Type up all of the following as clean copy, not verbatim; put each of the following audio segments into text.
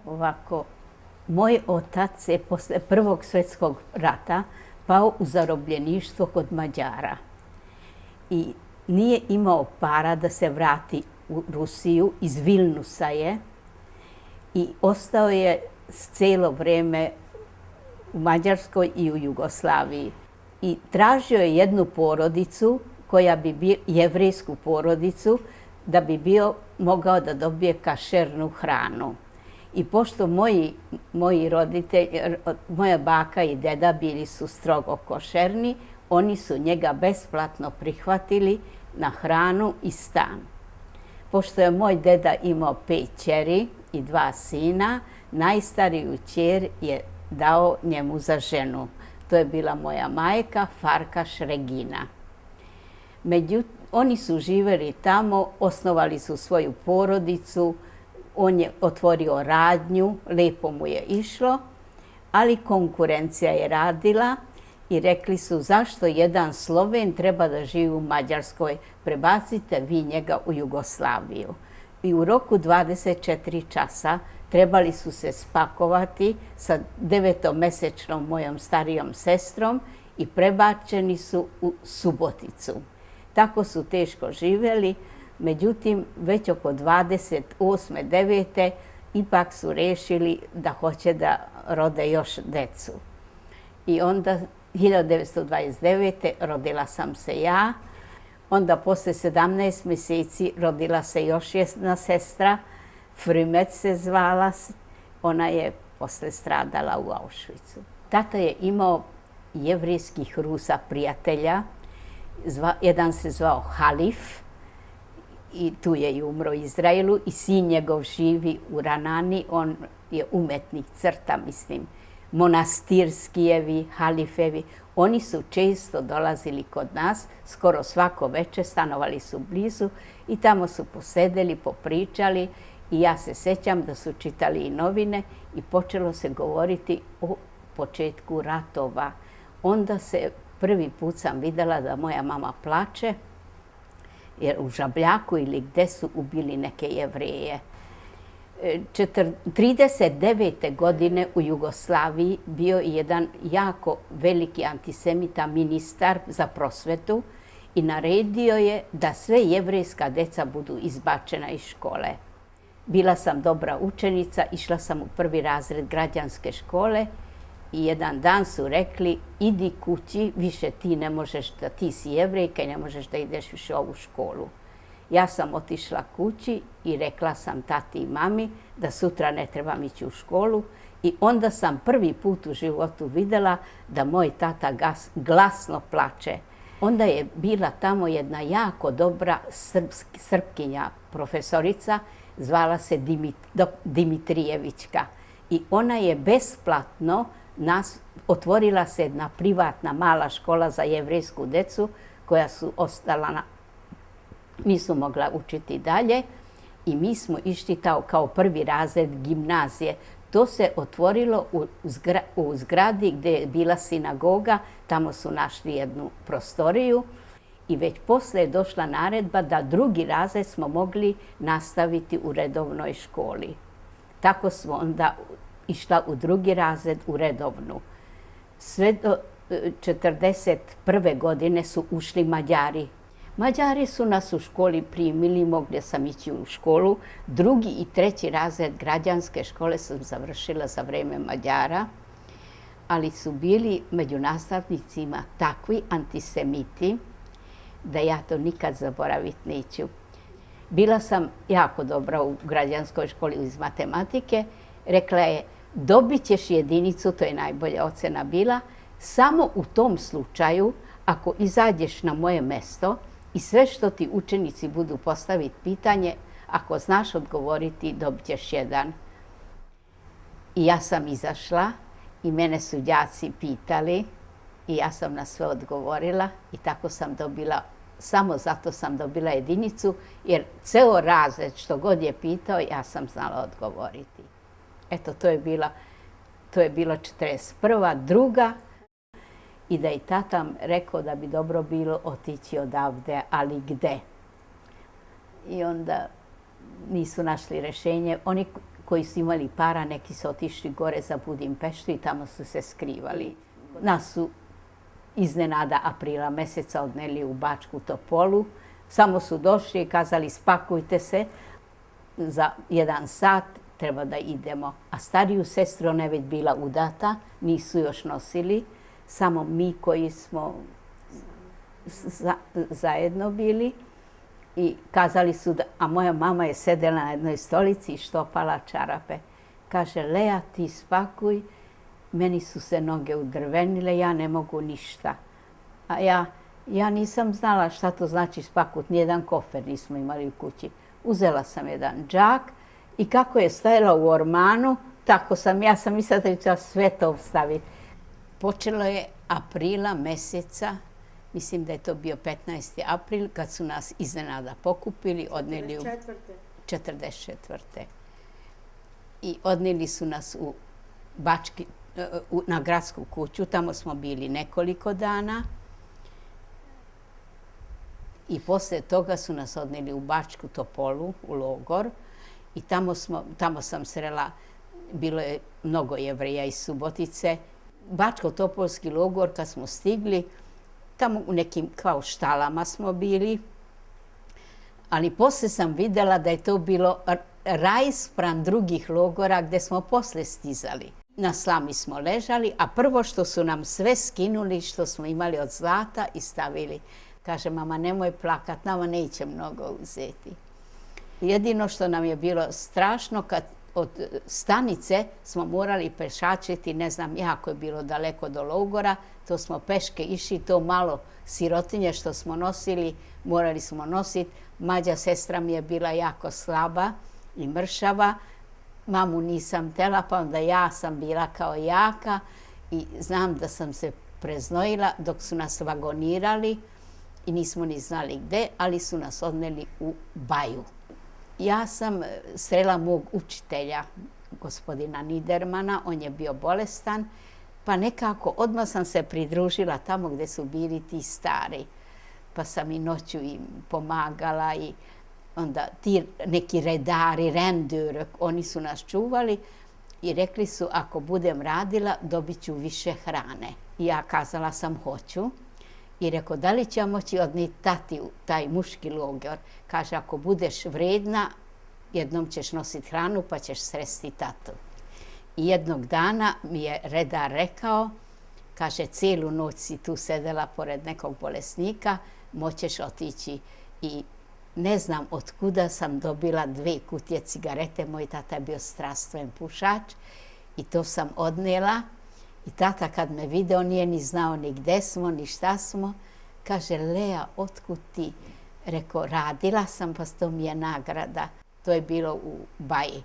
Ovako, moj otac je posle Prvog svjetskog rata pao u zarobljeništvo kod Mađara i nije imao para da se vrati u Rusiju, iz Vilnusa je, i ostao je cijelo vrijeme u Mađarskoj i u Jugoslaviji. I tražio je jednu porodicu, koja bi bila jevrejsku porodicu, da bi mogao da dobije kašernu hranu. I pošto moji roditelji, moja baka i deda bili su strogo košerni, oni su njega besplatno prihvatili na hranu i stan. Pošto je moj deda imao 5 kćeri i 2 sina, najstariju kćer je dao njemu za ženu. To je bila moja majka, Farkaš Regina. Međutim, oni su živjeli tamo, osnovali su svoju porodicu, on je otvorio radnju, lijepo mu je išlo, ali konkurencija je radila i rekli su zašto jedan Sloven treba da živi u Mađarskoj, prebacite vi njega u Jugoslaviju. I u roku 24 časa trebali su se spakovati sa 9-mesečnom mojom starijom sestrom i prebačeni su u Suboticu. Tako su teško živjeli, međutim, već oko 28. 9. ipak su rešili da hoće da rode još decu. I onda 1929. rodila sam se ja. Onda posle 17 mjeseci rodila se još jedna sestra, Frimet se zvala, ona je posle stradala u Auschwitzu. Tata je imao jevrijskih Rusa prijatelja, jedan se zvao Halif, i tu je i umro u Izraelu, i sin njegov živi u Ranani, on je umetnik, crta, mislim, Monastirskijevi, Halifevi. Oni su često dolazili kod nas, skoro svako večer, stanovali su blizu i tamo su posedeli, popričali i ja se sećam da su čitali i novine i počelo se govoriti o početku ratova. Onda prvi put sam vidjela da moja mama plače, jer u Žabljaku ili gde su ubili neke Jevreje. 1939. godine u Jugoslaviji bio je jedan jako veliki antisemita, ministar za prosvetu, i naredio je da sve jevrejska deca budu izbačena iz škole. Bila sam dobra učenica, išla sam u 1. razred građanske škole i jedan dan su rekli idi kući, više ti ne možeš, ti si Jevrejka i ne možeš da ideš više u ovu školu. Ja sam otišla kući i rekla sam tati i mami da sutra ne trebam ići u školu i onda sam prvi put u životu vidjela da moj tata glasno plače. Onda je bila tamo jedna jako dobra srpkinja profesorica, zvala se Dimitrijevićka, i ona je besplatno otvorila se jedna privatna mala škola za jevrejsku decu koja su ostala, nisu mogla učiti dalje, i mi smo išli kao 1. razred gimnazije. To se otvorilo u zgradi gdje je bila sinagoga, tamo su našli jednu prostoriju i već posle je došla naredba da 2. razred smo mogli nastaviti u redovnoj školi. Tako smo onda išla u 2. razred u redovnu. Sve do 1941. godine su ušli Mađari. Mađari su nas u školi primili, mogla sam ići u školu. 2. i 3. razred građanske škole sam završila za vreme Mađara, ali su bili među nastavnicima takvi antisemiti da ja to nikad zaboraviti neću. Bila sam jako dobra u građanskoj školi iz matematike. Rekla je, dobit ćeš jedinicu, to je najbolja ocena bila, samo u tom slučaju ako izađeš na moje mesto i sve što ti učenici budu postaviti pitanje, ako znaš odgovoriti, dobit ćeš 1. I ja sam izašla i mene su đaci pitali i ja sam na sve odgovorila i tako sam dobila, samo zato sam dobila jedinicu, jer ceo razred što god je pitao, ja sam znala odgovoriti. Eto, to je bilo 41. Druga, i da je tata rekao da bi dobro bilo otići odavde, ali gde? I onda nisu našli rešenje. Oni koji su imali para, neki su otišli gore za Budimpeštu i tamo su se skrivali. Nas su iznenada aprila mjeseca odneli u Bačku Topolu. Samo su došli i kazali spakujte se, za 1 sat treba da idemo. A stariju sestru, ona je već bila udata, nisu još nosili. Samo mi koji smo zajedno bili. I kazali su da, a moja mama je sedela na jednoj stolici i štopala čarape. Kaže, Lea, ti spakuj, meni su se noge udrvenile, ja ne mogu ništa. A ja nisam znala šta to znači spakut, nijedan kofer nismo imali u kući. Uzela sam jedan džak i kako je stajala u ormanu, tako ja sam mislila da ću sve to staviti. Počelo je aprila meseca, mislim da je to bio 15. april, kad su nas iznenada pokupili, odneli u 44. I odneli su nas u Bački, na gradsku kuću, tamo smo bili nekoliko dana. I poslije toga su nas odneli u Bačku Topolu, u logor. I tamo sam srela, bilo je mnogo Jevreja iz Subotice. Bačko-topolski logor, kad smo stigli, tamo u nekim kao štalama smo bili. Ali poslije sam vidjela da je to bilo raj spram drugih logora gdje smo poslije stizali. Na slami smo ležali, a prvo što su nam sve skinuli što smo imali od zlata i stavili. Kaže, mama, nemoj plakat, nama neće mnogo uzeti. Jedino što nam je bilo strašno, kad od stanice smo morali pešačiti, ne znam, jako je bilo daleko do logora, to smo peške išli, to malo sirotinje što smo nosili, morali smo nositi. Mlađa sestra mi je bila jako slaba i mršava, mamu nisam tela, pa onda ja sam bila kao jaka i znam da sam se preznojila dok su nas vagonirali i nismo ni znali gdje, ali su nas odneli u Baju. Ja sam srela mog učitelja, gospodina Nidermana, on je bio bolestan, pa nekako odmah sam se pridružila tamo gdje su bili ti stari. Pa sam i noću im pomagala i onda ti neki redari, rendurek, oni su nas čuvali i rekli su ako budem radila dobit ću više hrane. I ja kazala sam hoću. I rekao, da li će ja moći odniti tati u taj muški logor? Kaže, ako budeš vredna, jednom ćeš nositi hranu pa ćeš sresti tatu. I jednog dana mi je redar rekao, kaže, cijelu noć si tu sedela pored nekog bolesnika, moćeš otići. I ne znam od kuda sam dobila 2 kutije cigarete, moj tata je bio strastven pušač i to sam odnela. I tata kad me video nije ni znao ni gdje smo, ni šta smo. Kaže, Lea, otkud ti? Rekao, radila sam, pa to mi je nagrada. To je bilo u Baji.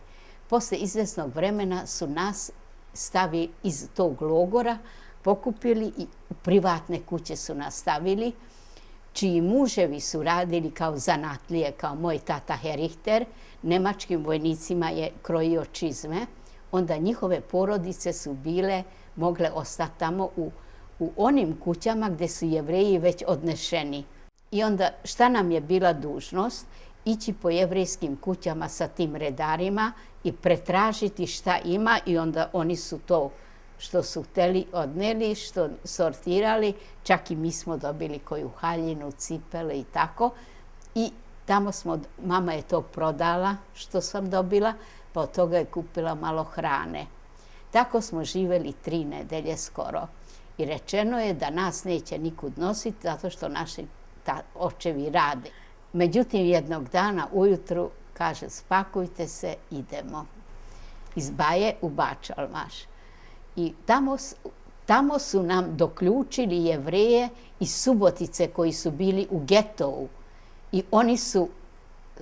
Poslije izvjesnog vremena su nas stavili iz tog logora, pokupili i u privatne kuće su nas stavili, čiji muževi su radili kao zanatlije, kao moj tata Herichter, nemačkim vojnicima je krojio čizme. Onda njihove porodice su mogle ostati tamo u onim kućama gdje su Jevreji već odnešeni. I onda šta nam je bila dužnost? Ići po jevrejskim kućama sa tim redarima i pretražiti šta ima i onda oni su to što su htjeli odneli, što sortirali, čak i mi smo dobili koju haljinu, cipele i tako. I tamo mama je to prodala što sam dobila, pa od toga je kupila malo hrane. Tako smo živjeli 3 nedelje skoro. I rečeno je da nas neće nikud nositi zato što naši očevi rade. Međutim, jednog dana ujutru kaže, spakujte se, idemo. Iz Baje u Bačalmaš. I tamo su nam doključili Jevreje iz Subotice koji su bili u getovu. I oni su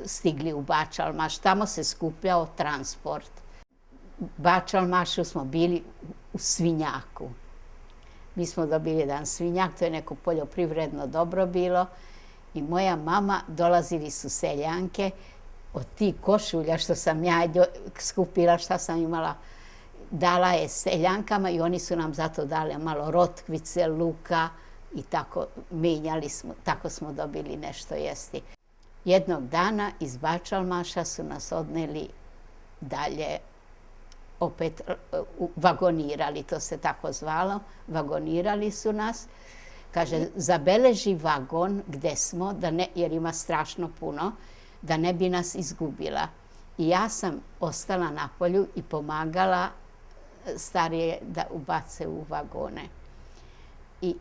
stigli u Bačalmaš, tamo se skupljao transport. U Bačalmašu smo bili u svinjaku. Mi smo dobili jedan svinjak, to je neko poljoprivredno dobro bilo. I moja mama, dolazili su seljanke od tih košulja što sam ja skupila, šta sam imala, dala je seljankama i oni su nam zato dali malo rotkvice, luka i tako menjali smo, tako smo dobili nešto jesti. Jednog dana iz Bačalmaša su nas odneli dalje opet vagonirali, to se tako zvalo, vagonirali su nas. Kaže, zabeleži vagon gdje smo, jer ima strašno puno, da ne bi nas izgubila. I ja sam ostala na polju i pomagala starije da ubace u vagone. I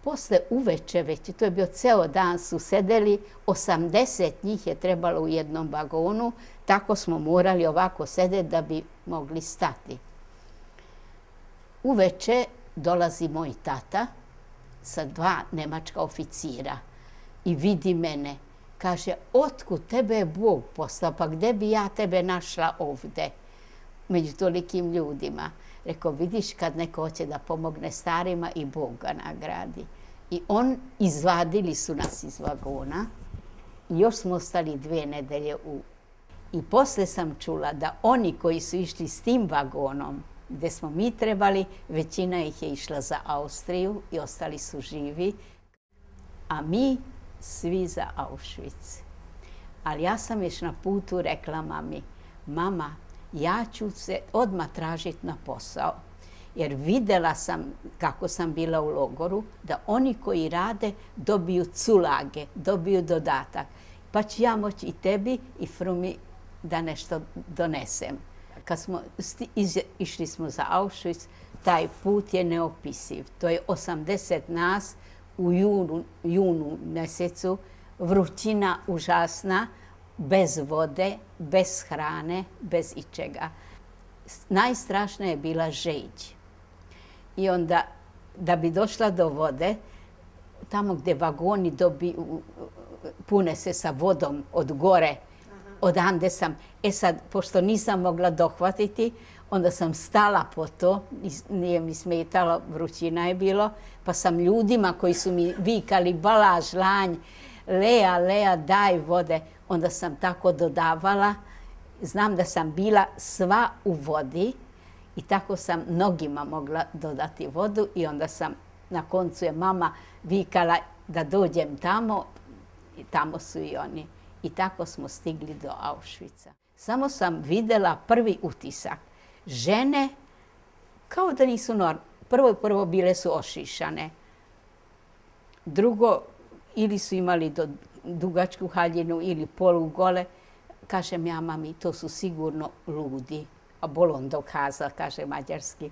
posle uveče već, to je bio ceo dan, su sedeli, 80 njih je trebalo u jednom vagonu, tako smo morali ovako sedeti da bi mogli stati. Uveče dolazi moj tata sa 2 nemačka oficira i vidi mene. Kaže, otkud tebe je Bog poslao, pa gde bi ja tebe našla ovde, među tolikim ljudima. Rekao, vidiš kad neko hoće da pomogne starima i Bog ga nagradi. I izvadili su nas iz vagona i još smo ostali 2 nedelje I posle sam čula da oni koji su išli s tim vagonom, gde smo mi trebali, većina ih je išla za Austriju i ostali su živi, a mi svi za Auschwitz. Ali ja sam još na putu rekla mami, mama, ja ću se odmah tražiti na posao. Jer videla sam, kako sam bila u logoru, da oni koji rade dobiju culage, dobiju dodatak. Pa ću ja moći i tebi i Frumi da nešto donesem. Kad smo išli smo za Auschwitz, taj put je neopisiv. To je 80 nas u junu mjesecu, vrućina užasna, bez vode, bez hrane, bez ičega. Najstrašnija je bila žeđ. I onda, da bi došla do vode, tamo gdje vagoni pune se sa vodom od gore, odande sam. Sad, pošto nisam mogla dohvatiti, onda sam stala po to, nije mi smetalo, vrućina je bilo, pa sam ljudima koji su mi vikali Balaž, Lanj, Lea, Lea, daj vode, onda sam tako dodavala. Znam da sam bila sva u vodi i tako sam mnogima mogla dodati vodu i onda sam, na koncu je mama vikala da dođem tamo i tamo su i oni. I tako smo stigli do Auschwitza. Samo sam videla prvi utisak. Žene, kao da nisu prvo bile su ošišane. Drugo, ili su imali dugačku haljinu ili polugole. Kažem ja mami, to su sigurno ludi. A bolon dokazal, kaže mađarski.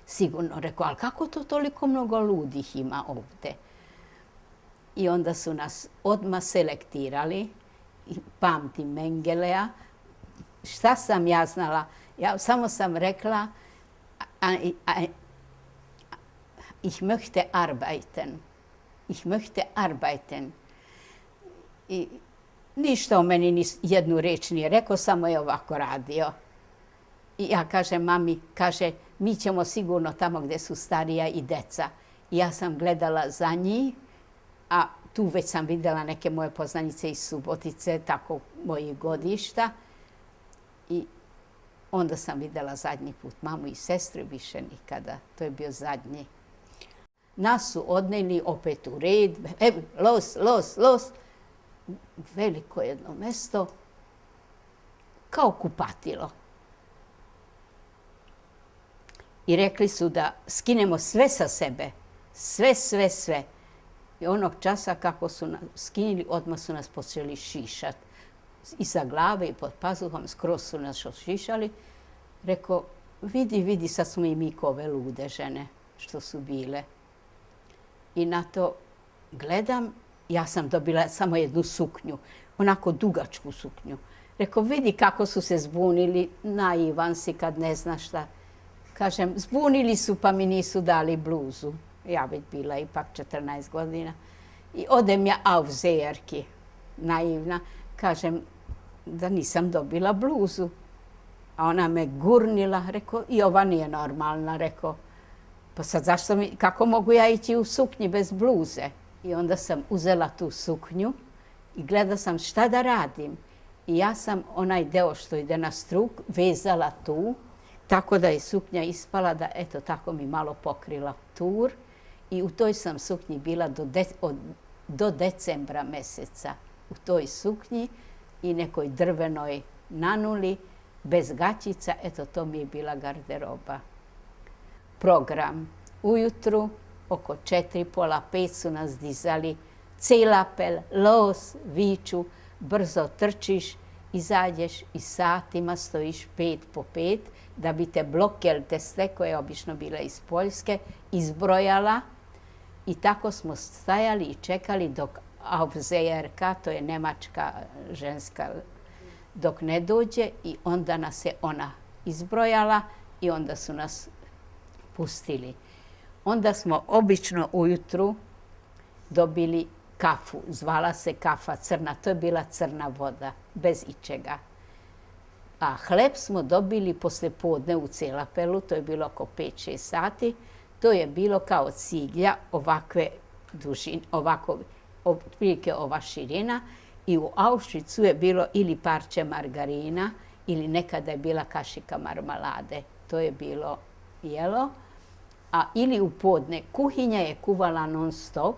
Sigurno, rekao, ali kako to toliko mnogo ludih ima ovde? I onda su nas odmah selektirali. Pamtim Mengelea. Šta sam ja znala? Ja samo sam rekla ich möchte arbeiten. Ich möchte arbeiten. I ništa o meni ni jednu reč nije rekao, samo je ovako radio. I ja kažem mami, kaže, mi ćemo sigurno tamo gdje su starija i deca. I ja sam gledala za njih, a tu već sam vidjela neke moje poznanice iz Subotice, tako mojih godišta. I onda sam vidjela zadnji put mamu i sestru, više nikada. To je bio zadnji. Nas su odneli opet u red. Los. Veliko jedno mesto, kao kupatilo. I rekli su da skinemo sve sa sebe. Sve. I onog časa kako su nas skinili, odmah su nas počeli šišati. I sa glave i pod pazuhom, skroz su nas ošišali. Rekao, vidi, sad smo i mi ove lude žene što su bile. I na to gledam, ja sam dobila samo jednu suknju, onako dugačku suknju. Rekao, vidi kako su se zbunili, naivan si kad ne znaš šta. Kažem, zbunili su pa mi nisu dali bluzu. Ja već bila ipak 14 godina. I odem ja aufseherki, naivna. Kažem da nisam dobila bluzu. A ona me gurnila, rekao, i ova nije normalna, rekao. Pa sad kako mogu ja ići u suknji bez bluze? I onda sam uzela tu suknju i gledala sam šta da radim. I ja sam onaj deo što ide na struk vezala tu, tako da je suknja ispala da eto tako mi malo pokrila tur. I u toj sam suknji bila do decembra meseca. U toj suknji i nekoj drvenoj nanuli bez gaćica, eto to mi je bila garderoba. Program. Ujutru, oko 4, pola 5 su nas dizali, celapel, los, viču, brzo trčiš, izađeš i satima stojiš 5 po 5, da bi te blokel tesle, koja je obično bila iz Poljske, izbrojala. I tako smo stajali i čekali dok Aufseherka, to je nemačka ženska, dok ne dođe, i onda nas je ona izbrojala i onda su nas pustili. Onda smo obično ujutru dobili kafu. Zvala se kafa crna. To je bila crna voda, bez ičega. A hleb smo dobili posle podne u celapelu, to je bilo oko 5-6 sati. To je bilo kao ciglja ovakve dužine, ovako, otprilike ova širina. I u Auschwitzu je bilo ili parče margarina ili nekada je bila kašika marmalade. To je bilo jelo. A ili u podne. Kuhinja je kuvala non stop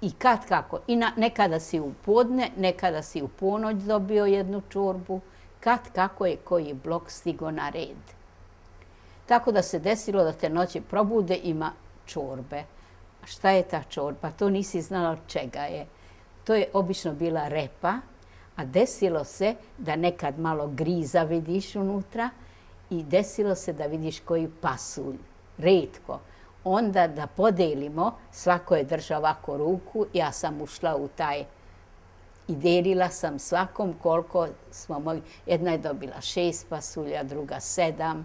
i kad kako. I nekada si u podne, nekada si u ponoć dobio jednu čorbu. Kad kako je koji blok stigo na red. Tako da se desilo da te noći probude, ima čorbe. A šta je ta čorba? To nisi znala od čega je. To je obično bila repa, a desilo se da nekad malo griza vidiš unutra i desilo se da vidiš koji pasulj. Retko. Onda da podelimo, svako je držao ovako ruku, ja sam ušla u taj i delila sam svakom koliko smo mogli. Jedna je dobila 6 pasulja, druga 7,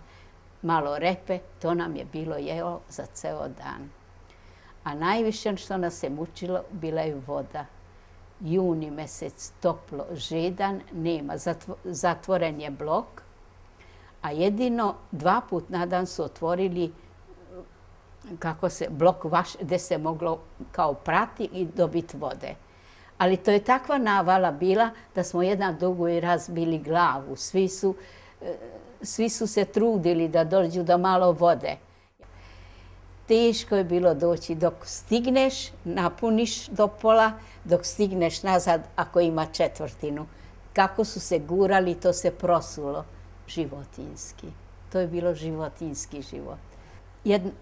malo repe, to nam je bilo jelo za ceo dan. A najviše što nas se mučilo bila je voda. Juni mesec, toplo, žedan, nema, zatvoren je blok, a jedino 2 puta na dan su otvorili blok gdje se moglo kao prati i dobiti vode. Ali to je takva navala bila da smo jedan drugoj razbili glavu. Svi su se trudili da dođu do malo vode. Teško je bilo doći dok stigneš, napuniš do pola, dok stigneš nazad ako ima 1/4. Kako su se gurali, to se prosulo. Životinjski. To je bilo životinjski život.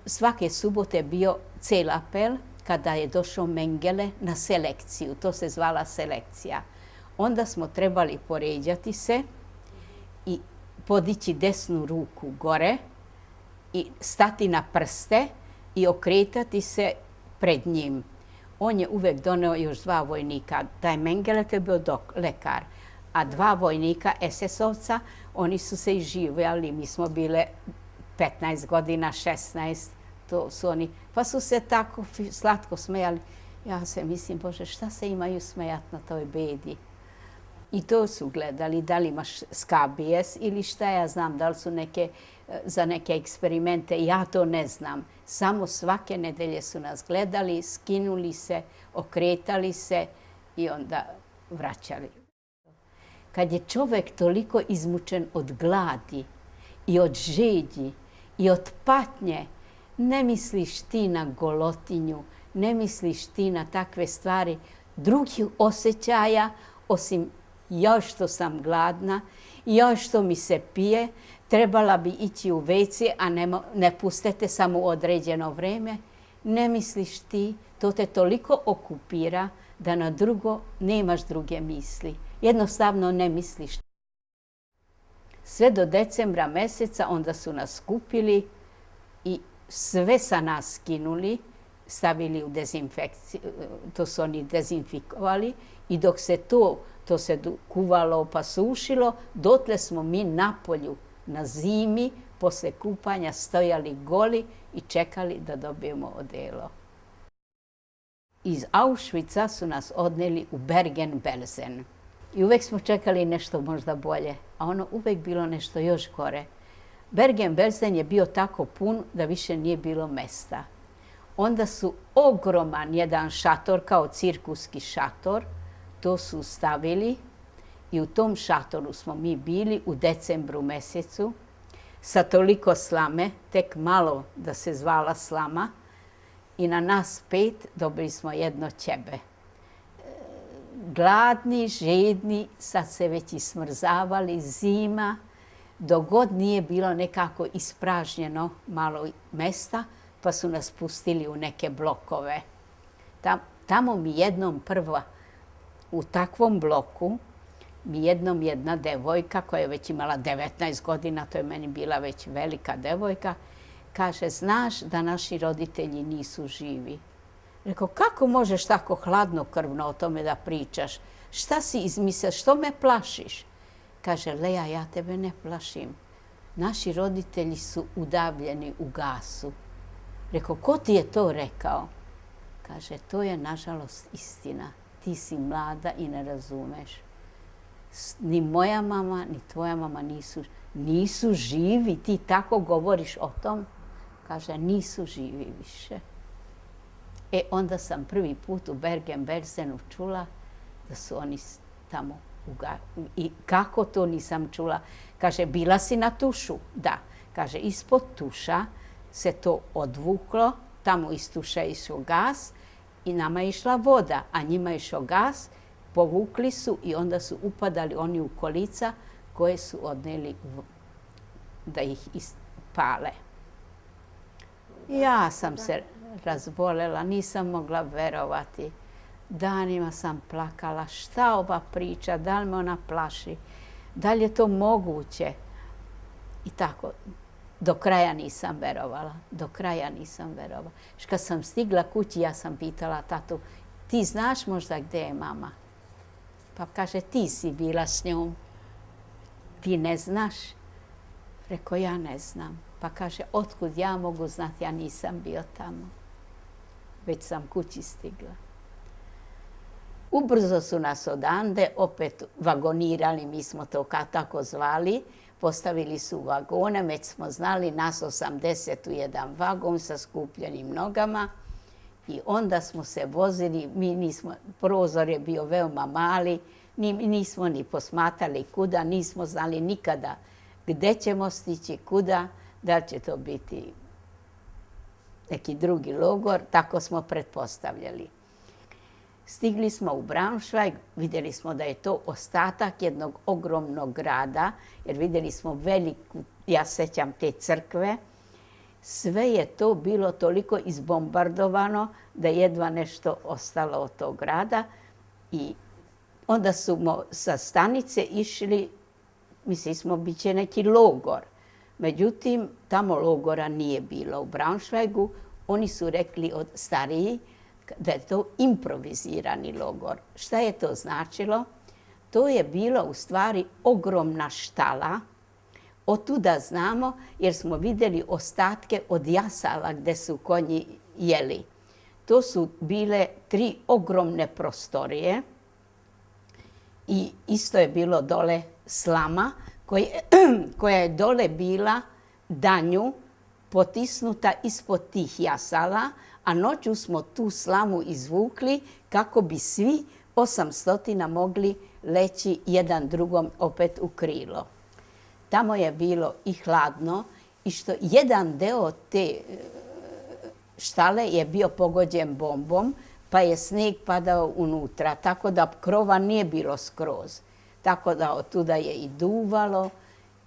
Svake subote je bio celapel kada je došao Mengele na selekciju. To se zvala selekcija. Onda smo trebali poređati se i podići desnu ruku gore i stati na prste i okretati se pred njim. On je uvek doneo još 2 vojnika. Taj Mengele to je bio lekar. A 2 vojnika SS-ovca, oni su se iživjali. Mi smo bile 15 godina, 16, to su oni. Pa su se tako slatko smejali. Ja se mislim, Bože, šta se imaju smejati na toj bedi? I to su gledali, da li imaš skabijes ili šta, ja znam, da li su za neke eksperimente, ja to ne znam. Samo svake nedelje su nas gledali, skinuli se, okretali se i onda vraćali. Kad je čovjek toliko izmučen od gladi i od žeđi i od patnje, ne misliš ti na golotinju, ne misliš ti na takve stvari, drugih osjećaja, osim još što sam gladna, još što mi se pije, trebala bi ići u WC, a ne pustete samo u određeno vreme. Ne misliš ti, to te toliko okupira da na drugo nemaš druge misli. Jednostavno ne misliš. Sve do decembra meseca onda su nas skupili i sve sa nas skinuli, stavili u dezinfekciju, to su oni dezinfikovali i dok se to se kuvalo pa sušilo, dotle smo mi na polju na zimi posle kupanja stojali goli i čekali da dobijemo odelo. Iz Auschwitza su nas odneli u Bergen-Belsen. I uvek smo čekali nešto možda bolje, a ono uvek bilo nešto još gore. Bergen-Belsen je bio tako pun da više nije bilo mesta. Onda su ogroman jedan šator, kao cirkuski šator, to su stavili i u tom šatoru smo mi bili u decembru mesecu sa toliko slame, tek malo da se zvala slama, i na nas 5 dobili smo jedno ćebe. Gladni, žedni, sad se već i smrzavali, zima, dok god nije bilo nekako ispražnjeno malo mesta, pa su nas pustili u neke blokove. Tamo mi jednom prva, u takvom bloku, mi jednom jedna devojka koja je već imala 19 godina, to je meni bila već velika devojka, kaže, znaš da naši roditelji nisu živi? Rekao, kako možeš tako hladnokrvno o tome da pričaš? Šta si izmislio? Što me plašiš? Kaže, Leja, ja tebe ne plašim. Naši roditelji su udavljeni u gasu. Rekao, ko ti je to rekao? Kaže, to je nažalost istina. Ti si mlada i ne razumeš. Ni moja mama, ni tvoja mama nisu živi. Ti tako govoriš o tom? Kaže, nisu živi više. Onda sam prvi put u Bergen-Belsenu čula da su oni tamo i kako to nisam čula? Kaže, bila si na tušu? Da. Kaže, ispod tuša se to odvuklo, tamo iz tuša je išao gas i nama je išla voda, a njima je išao gas, povukli su i onda su upadali oni u kolica koje su odneli da ih ispale. Ja sam se razbolela, nisam mogla verovati. Danima sam plakala, šta ova priča, da li me ona plaši, da li je to moguće? I tako, do kraja nisam verovala, Kad sam stigla kući, ja sam pitala tatu, ti znaš možda gdje je mama? Pa kaže, ti si bila s njom, ti ne znaš? Rekao, ja ne znam. Pa kaže, otkud ja mogu znati, ja nisam bio tamo. Već sam kući stigla. Ubrzo su nas odande opet vagonirali, mi smo to tako zvali. Postavili su vagone, već smo znali nas 80 u jedan vagon sa skupljenim nogama. I onda smo se vozili, prozor je bio veoma mali, nismo ni posmatrali kuda, nismo znali nikada gdje ćemo stići, kuda, da li će to biti neki drugi logor, tako smo pretpostavljali. Stigli smo u Braunschweig, vidjeli smo da je to ostatak jednog ogromnog grada, jer vidjeli smo veliku, ja sećam te crkve, sve je to bilo toliko izbombardovano da je jedva nešto ostalo od tog grada i onda smo sa stanice išli, mislili smo bit će neki logor. Međutim, tamo logora nije bilo u Braunschweigu. Oni su rekli od stariji da je to improvizirani logor. Šta je to značilo? To je bilo u stvari ogromna štala. Otuda znamo jer smo vidjeli ostatke od jasala gdje su konji jeli. To su bile 3 ogromne prostorije i isto je bilo dole slama koja je dole bila danju potisnuta ispod tih jasala, a noću smo tu slamu izvukli kako bi svi 800 mogli leći jedan drugom opet u krilo. Tamo je bilo i hladno i što jedan deo te štale je bio pogođen bombom, pa je snijeg padao unutra, tako da krova nije bilo skroz. Tako da otuda je i duvalo,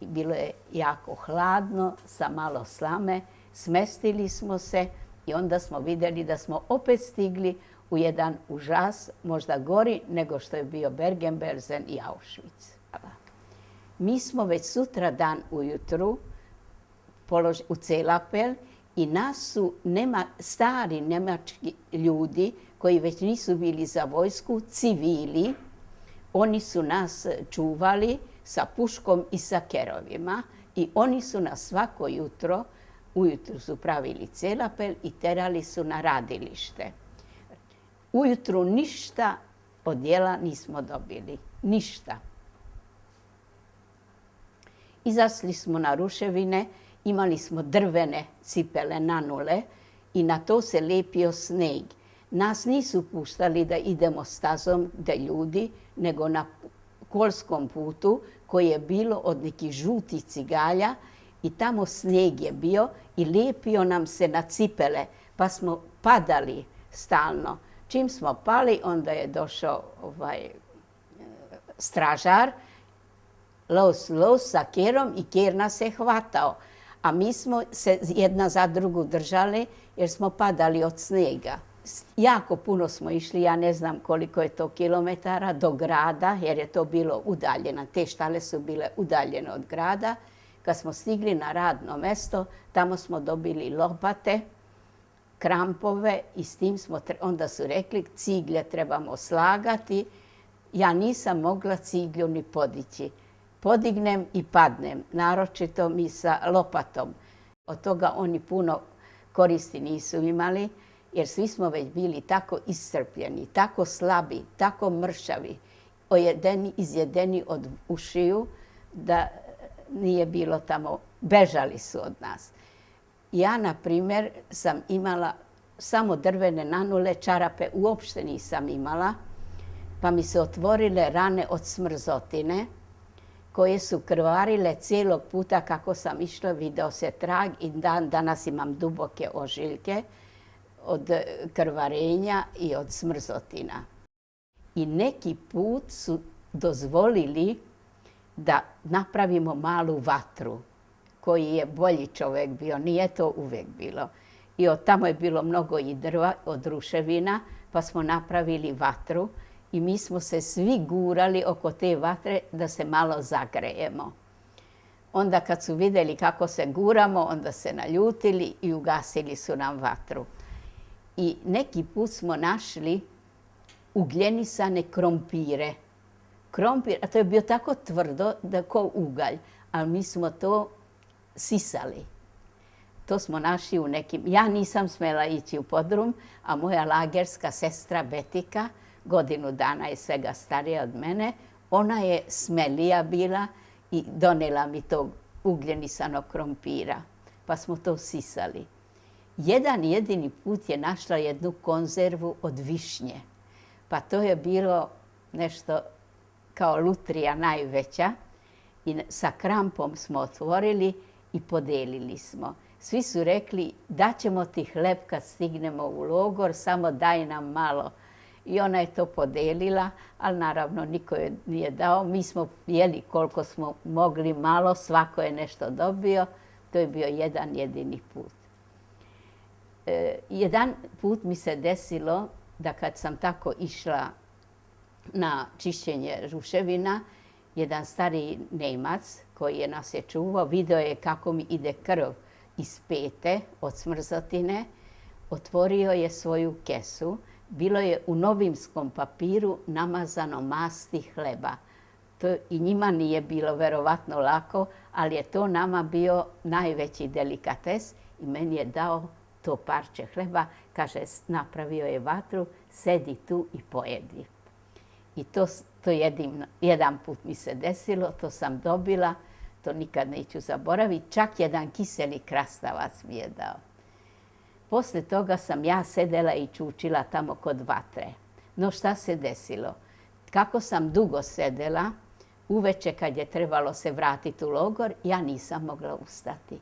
i bilo je jako hladno, sa malo slame. Smestili smo se i onda smo vidjeli da smo opet stigli u jedan užas, možda gori nego što je bio Bergen-Belsen i Auschwitz. Mi smo već sutra dan ujutru u Celapel i nas su stari njemački ljudi koji već nisu bili za vojsku, civili. Oni su nas čuvali sa puškom i sa kerovima i oni su nas svako jutro, ujutru su pravili Celapel i terali su na radilište. Ujutru ništa od jela nismo dobili, ništa. Izašli smo na ruševine, imali smo drvene cipele nanule i na to se lepio sneg. Nas nisu puštali da idemo stazom gdje ljudi, nego na kolskom putu koji je bilo od nekih žutih cigalja i tamo sneg je bio i lepio nam se na cipele, pa smo padali stalno. Čim smo pali, onda je došao stražar, los sa kerom i ker nas je hvatao. A mi smo se jedna za drugu držali jer smo padali od snijega. Jako puno smo išli, ja ne znam koliko je to kilometara, do grada, jer je to bilo udaljeno. Te štale su bile udaljene od grada. Kad smo stigli na radno mesto, tamo smo dobili lopate, krampove i s tim smo, onda su rekli ciglje trebamo slagati. Ja nisam mogla ciglju ni podići. Podignem i padnem, naročito mi sa lopatom. Od toga oni puno koristi nisu imali, jer svi smo već bili tako iscrpljeni, tako slabi, tako mršavi, izjedeni od ušiju, da nije bilo tamo, bežali su od nas. Ja, na primjer, sam imala samo drvene nanule, čarape uopšte nisam imala, pa mi se otvorile rane od smrzotine, koje su krvarile cijelog puta kako sam išla, video se trag i danas imam duboke ožiljke od krvarenja i od smrzotina. I neki put su dozvolili da napravimo malu vatru, koji je bolji čovjek bio, nije to uvijek bilo. I od tamo je bilo mnogo i drva od ruševina, pa smo napravili vatru i mi smo se svi gurali oko te vatre da se malo zagrejemo. Onda kad su vidjeli kako se guramo, onda se naljutili i ugasili su nam vatru. I neki put smo našli ugljenisane krompire. Krompir, a to je bio tako tvrdo da ko ugalj, ali mi smo to sisali. To smo našli u nekim... Ja nisam smjela ići u podrum, a moja lagerska sestra Betika, godinu dana je svega starija od mene, ona je smelija bila i donela mi tog ugljenisanog krompira, pa smo to sisali. Jedan jedini put je našla jednu konzervu od višnje, pa to je bilo nešto kao lutrija najveća i sa krampom smo otvorili i podelili smo. Svi su rekli, daćemo ti hleb kad stignemo u logor, samo daj nam malo. I ona je to podelila, ali naravno niko je nije dao. Mi smo jeli koliko smo mogli malo, svako je nešto dobio. To je bio jedan jedini put. Jedan put mi se desilo da kad sam tako išla na čišćenje ruševina, jedan stari Nemac koji je nas je čuvao, video je kako mi ide krv iz pete od smrzotine, otvorio je svoju kesu. Bilo je u novinskom papiru namazano masti hleba. To i njima nije bilo verovatno lako, ali je to nama bio najveći delikates i meni je dao to parče hleba. Kaže, napravio je vatru, sedi tu i pojedi. I to jedan put mi se desilo, to sam dobila, to nikad neću zaboraviti. Čak jedan kiseli krastavac mi je dao. Poslije toga sam ja sedela i čučila tamo kod vatre. No šta se desilo? Kako sam dugo sedela, uveče kad je trebalo se vratiti u logor, ja nisam mogla ustati.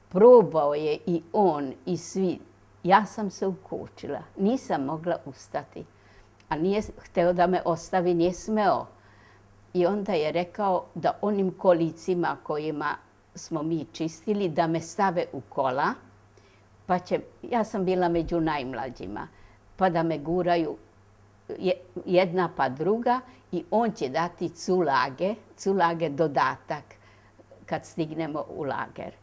Probao je i on i svi. Ja sam se ukučila, nisam mogla ustati. A nije hteo da me ostavi, nije smeo. I onda je rekao da onim kolicima kojima smo mi čistili, da me stave u kola, pa ja sam bila među najmlađima, pa da me guraju jedna pa druga i on će dati culage dodatak kad stignemo u lager.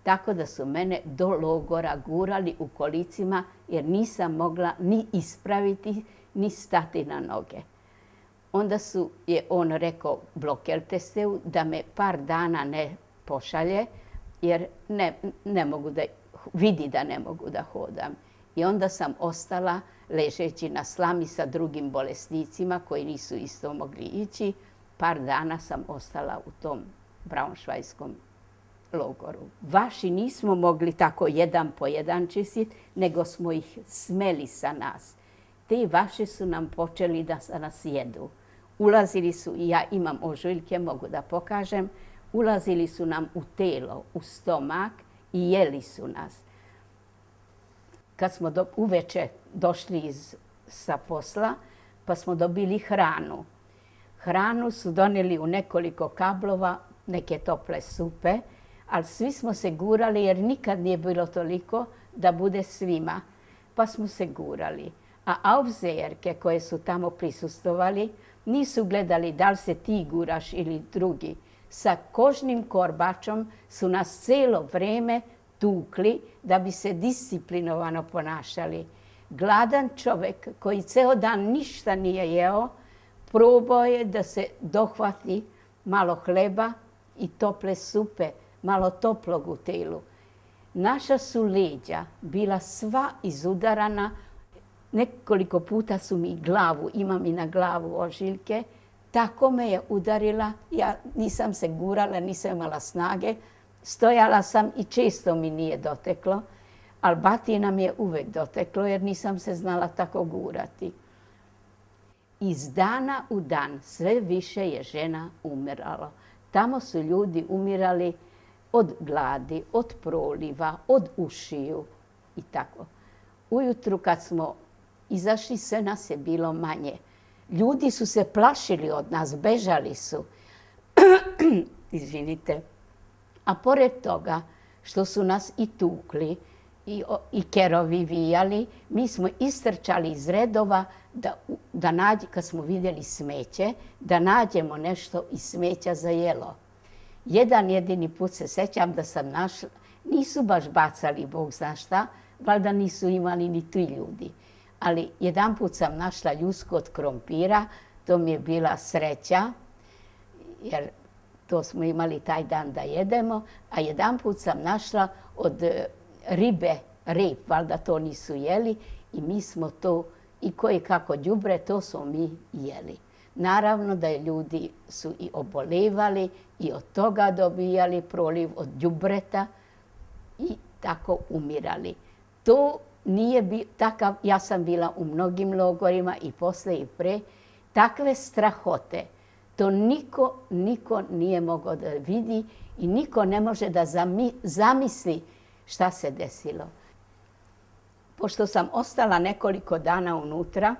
Tako da su mene do logora gurali u kolicima jer nisam mogla ni ispraviti, ni stati na noge. Onda je on rekao Blokeltesteu da me par dana ne pošalje jer ne mogu da vidi da ne mogu da hodam. I onda sam ostala ležeći na slami sa drugim bolesnicima koji nisu isto mogli ići. Par dana sam ostala u tom braunšvajskom logoru. Vaši nismo mogli tako jedan po jedan čistiti, nego smo ih smeli sa nas. Te vaši su nam počeli da nas jedu. Ulazili su, i ja imam ožiljke, mogu da pokažem, ulazili su nam u telo, u stomak i jeli su nas. Kad smo uveče došli sa posla, pa smo dobili hranu. Hranu su doneli u nekoliko kablova neke tople supe, ali svi smo se gurali jer nikad nije bilo toliko da bude svima, pa smo se gurali. A aufseherke koje su tamo prisustvovali nisu gledali da li se ti guraš ili drugi. Sa kožnim korbačom su nas cijelo vrijeme tukli da bi se disciplinovano ponašali. Gladan čovjek koji ceo dan ništa nije jeo, probao je da se dohvati malo hleba i tople supe, malo toplog u telu. Naša su leđa bila sva izudarana, nekoliko puta su mi glavu, imam i na glavu ožiljke, tako me je udarila, ja nisam se gurala, nisam imala snage, stojala sam i često mi nije doteklo, ali batina mi je uvijek doteklo jer nisam se znala tako gurati. Iz dana u dan sve više je žena umiralo. Tamo su ljudi umirali od gladi, od proliva, od ušiju i tako. Ujutru kad smo izašli, sve nas je bilo manje. Ljudi su se plašili od nas, bežali su. Izvinite. A pored toga što su nas i tukli i kerovi vijali, mi smo istrčali iz redova kad smo vidjeli smeće, da nađemo nešto iz smeća za jelo. Jedan jedini put se sjećam da sam našla, nisu baš bacali Bog zna šta, valjda nisu imali ni ti ljudi. Ali jedan put sam našla ljusku od krompira, to mi je bila sreća, jer to smo imali taj dan da jedemo, a jedan put sam našla od ribe rep, valjda to nisu jeli i mi smo to, i koje kako đubre, to smo mi jeli. Naravno da je ljudi su i obolevali i od toga dobijali proliv od đubreta i tako umirali. To nije takav, ja sam bila u mnogim logorima i posle i pre, takve strahote, to niko nije mogao da vidi i niko ne može da zamisli šta se desilo. Pošto sam ostala nekoliko dana unutra,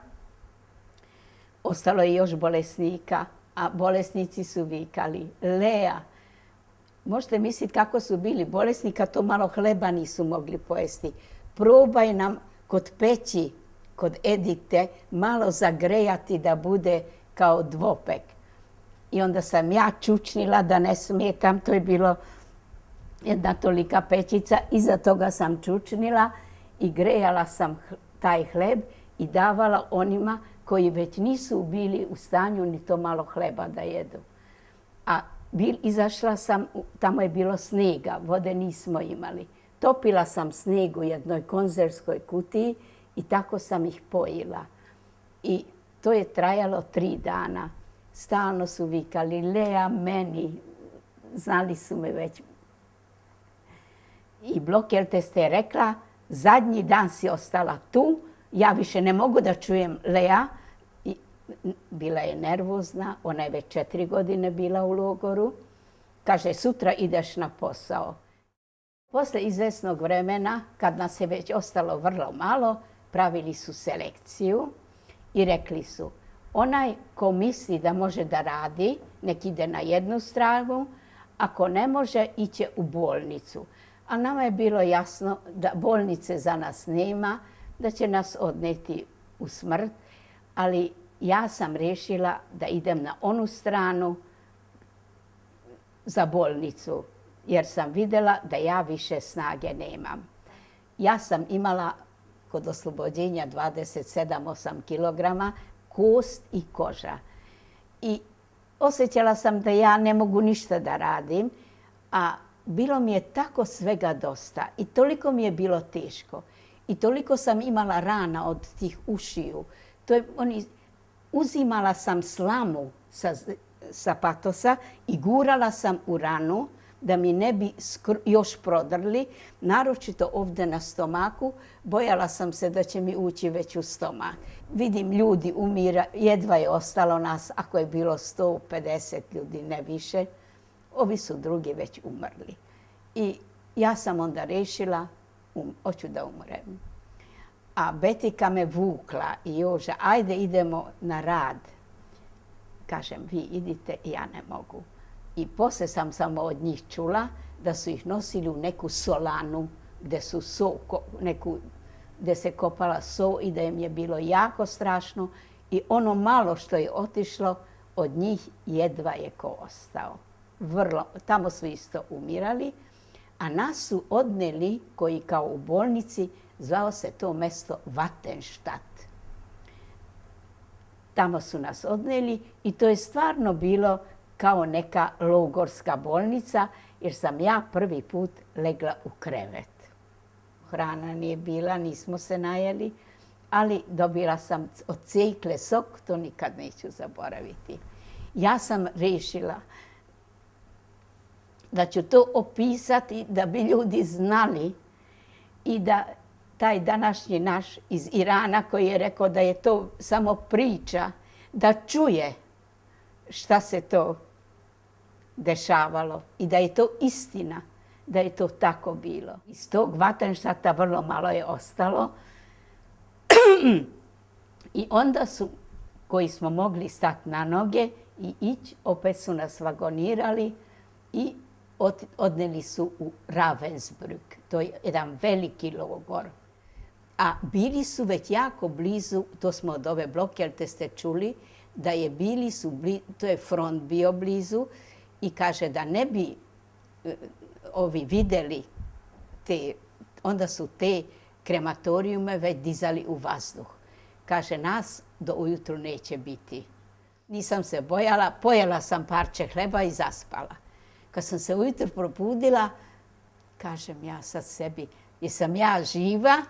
ostalo je još bolesnika, a bolesnici su vikali: Lea, možete misliti kako su bili bolesni kad to malo hleba nisu mogli pojesti. Probaj nam kod peći, kod Edite, malo zagrejati da bude kao dvopek. I onda sam ja čučnila da ne smetam, to je bilo jedna tolika pećica, iza toga sam čučnila i grejala sam taj hleb i davala onima koji već nisu bili u stanju ni to malo hleba da jedu. A izašla sam, tamo je bilo snega, vode nismo imali. Topila sam sneg u jednoj konzervskoj kutiji i tako sam ih pojila. I to je trajalo 3 dana. Stalno su vikali: Lea, meni. Znali su me već. I Blokelte ste rekla: zadnji dan si ostala tu, ja više ne mogu da čujem Lea. I bila je nervozna, ona je već 4 godine bila u logoru. Kaže: sutra ideš na posao. Posle izvesnog vremena, kad nas je već ostalo vrlo malo, pravili su selekciju i rekli su: onaj ko misli da može da radi, nek ide na jednu stranu, ako ne može, iće u bolnicu. A nama je bilo jasno da bolnice za nas nema, da će nas odneti u smrt, ali ja sam rešila da idem na onu stranu za bolnicu, jer sam vidjela da ja više snage nemam. Ja sam imala kod oslobođenja 27-8 kilograma, kost i koža. I osjećala sam da ja ne mogu ništa da radim, a bilo mi je tako svega dosta i toliko mi je bilo teško. I toliko sam imala rana od tih ušiju. Uzimala sam slamu sa patosa i gurala sam u ranu da mi ne bi još prodrli, naročito ovdje na stomaku. Bojala sam se da će mi ući već u stomak. Vidim, ljudi umira, jedva je ostalo nas, ako je bilo 150 ljudi, ne više. Ovi su drugi već umrli. I ja sam onda rešila, hoću da umrem. A Betika me vukla i Joža: ajde idemo na rad. Kažem: vi idite, ja ne mogu. I poslije sam samo od njih čula da su ih nosili u neku solanu gdje su gdje se kopala so i da im je bilo jako strašno. I ono malo što je otišlo, od njih jedva je ko ostao. Tamo su isto umirali, a nas su odneli, koji kao u bolnici, zvao se to mjesto Vatenštat. Tamo su nas odneli i to je stvarno bilo kao neka logorska bolnica, jer sam ja prvi put legla u krevet. Hrana nije bila, nismo se najeli, ali dobila sam od cejkle sok, to nikad neću zaboraviti. Ja sam rešila da ću to opisati da bi ljudi znali i da taj današnji naš iz Irana koji je rekao da je to samo priča, da čuje šta se to dešavalo i da je to istina, da je to tako bilo. Iz tog Vatenštata vrlo malo je ostalo. I onda su, koji smo mogli stati na noge i ići, opet su nas vagonirali i odneli su u Ravensbrück. To je jedan veliki logor. A bili su već jako blizu, to smo od ove Blokjelte ste čuli, da je to je front bio blizu i kaže da ne bi ovi vidjeli onda su te krematorijume već dizali u vazduh. Kaže, nas do ujutru neće biti. Nisam se bojala, pojela sam parče hleba i zaspala. Kad sam se ujutro probudila, kažem ja sad sebi, jesam ja živa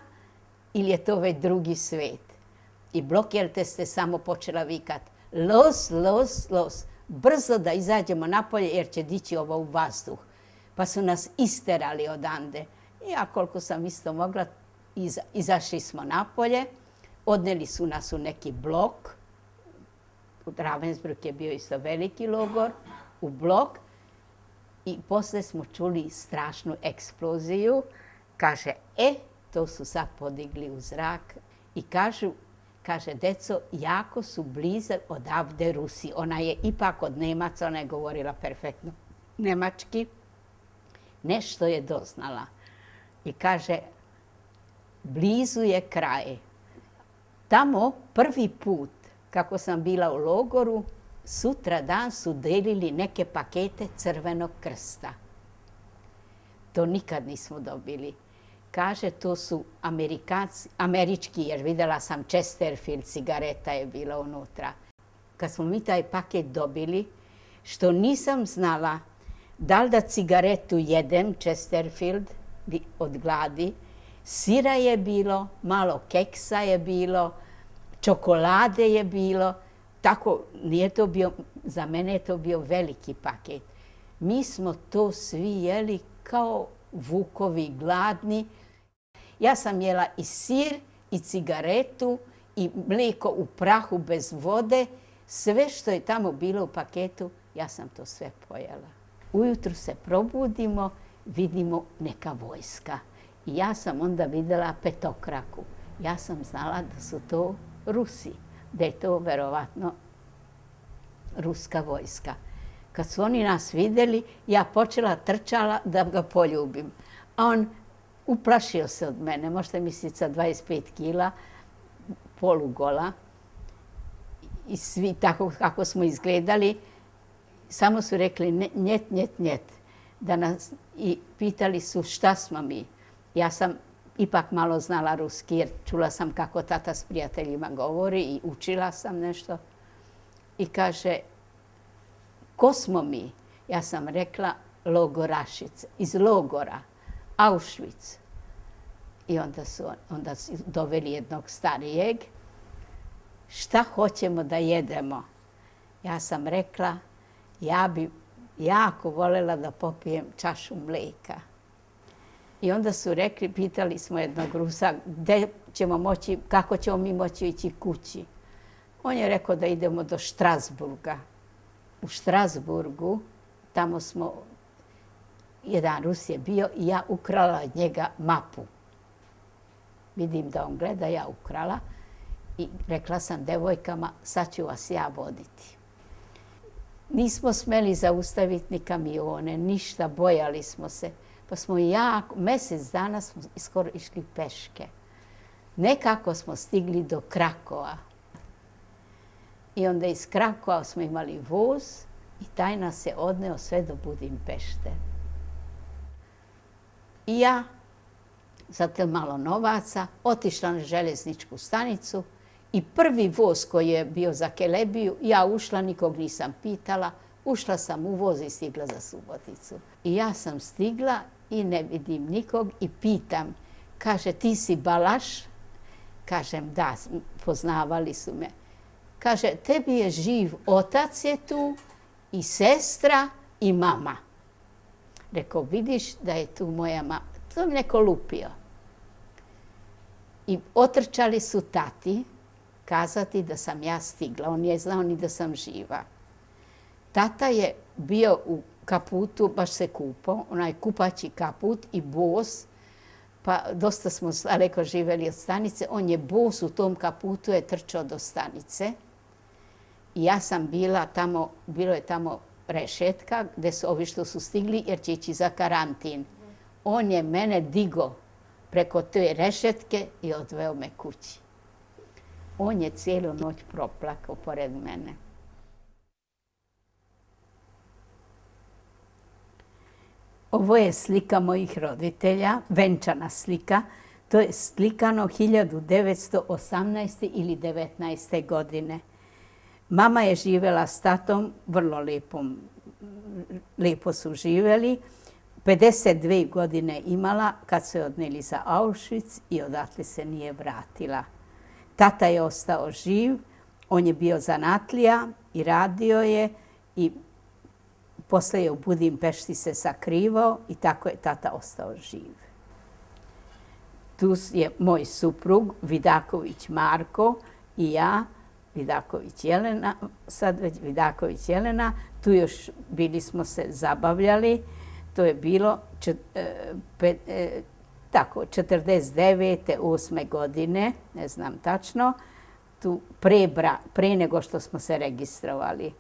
ili je to već drugi svet? I Blokjelte ste samo počela vikat, los, los, los, brzo da izađemo napolje jer će dići ovo u vazduh. Pa su nas isterali odande. Ja koliko sam isto mogla, izašli smo napolje, odneli su nas u neki blok, Ravensbrück je bio isto veliki logor, u blok i poslije smo čuli strašnu eksploziju. Kaže, to su sad podigli u zrak i kaže, deco, jako su blizu odavde Rusi. Ona je ipak od Nemaca, ona je govorila perfektno nemački. Nešto je doznala. I kaže, blizu je kraj. Tamo prvi put, kako sam bila u logoru, sutra dan su delili neke pakete Crvenog krsta. To nikad nismo dobili. Kaže, to su američki, jer vidjela sam Chesterfield, cigareta je bila unutra. Kad smo mi taj paket dobili, što nisam znala da li da cigaretu jedem, Chesterfield, od gladi, sira je bilo, malo keksa je bilo, čokolade je bilo, tako nije to bio, za mene je to bio veliki paket. Mi smo to svi jeli kao vukovi gladni. Ja sam jela i sir, i cigaretu, i mlijeko u prahu bez vode. Sve što je tamo bilo u paketu, ja sam to sve pojela. Ujutru se probudimo, vidimo neka vojska. I ja sam onda vidjela petokraku. Ja sam znala da su to Rusi, da je to verovatno ruska vojska. Kad su oni nas vidjeli, ja počela trčala da ga poljubim. A on uplašio se od mene, možete misliti sa 25 kila, polugola. I svi tako kako smo izgledali, samo su rekli njet, njet, njet. I pitali su šta smo mi. Ja sam ipak malo znala ruski jer čula sam kako tata s prijateljima govori i učila sam nešto. I kaže, ko smo mi? Ja sam rekla logorašice, iz logora, Auschwitz. I onda su doveli jednog starijeg. Šta hoćemo da jedemo? Ja sam rekla, ja bi jako voljela da popijem čašu mlijeka. I onda su rekli, pitali smo jednog Rusa, gdje ćemo moći, kako ćemo mi moći ići kući. On je rekao da idemo do Štrasburga. U Štrasburgu, tamo smo, jedan Rus je bio i ja ukrala od njega mapu. Vidim da on gleda, ja ukrala i rekla sam devojkama, sad ću vas ja voditi. Nismo smeli zaustaviti ni kamione, ništa, bojali smo se. Pa smo mjesec dana smo skoro išli peške. Nekako smo stigli do Krakova. I onda iz Krakova smo imali voz i taj nas je odneo sve do Budimpešte. I ja, zato malo novaca, otišla na željezničku stanicu i prvi voz koji je bio za Kelebiju, ja ušla, nikog nisam pitala, ušla sam u voz i stigla za Suboticu. I ja sam stigla i ne vidim nikog i pitam, kaže, ti si Balaš? Kažem, da, poznavali su me. Kaže, tebi je živ otac je tu i sestra i mama. Rekao, vidiš da je tu moja mama. To mi neko lupio. I otrčali su tati kazati da sam ja stigla. On je znao ni da sam živa. Tata je bio u kaputu, baš se kupao, onaj kupaći kaput i bos, pa dosta smo daleko živjeli od stanice. On je bos u tom kaputu je trčao do stanice. I ja sam bila tamo, bilo je tamo rešetka gdje su ovi što su stigli jer će ići za karantin. On je mene digo preko te rešetke i odveo me kući. On je cijelu noć proplakao pored mene. Ovo je slika mojih roditelja, venčana slika. To je slikano 1918. ili 19. godine. Mama je živjela s tatom, vrlo lijepo su živjeli. 52 godine imala kad su je odneli za Auschwitz i odatle se nije vratila. Tata je ostao živ, on je bio zanatlija i radio je i poslije je u Budimpešti se sakrivao i tako je tata ostao živ. Tu je moj suprug Vidaković Marko i ja, Vidaković Jelena, sad već Vidaković Jelena. Tu još bili smo se zabavljali. To je bilo 49. 8. godine, ne znam tačno, tu pre nego što smo se registrovali.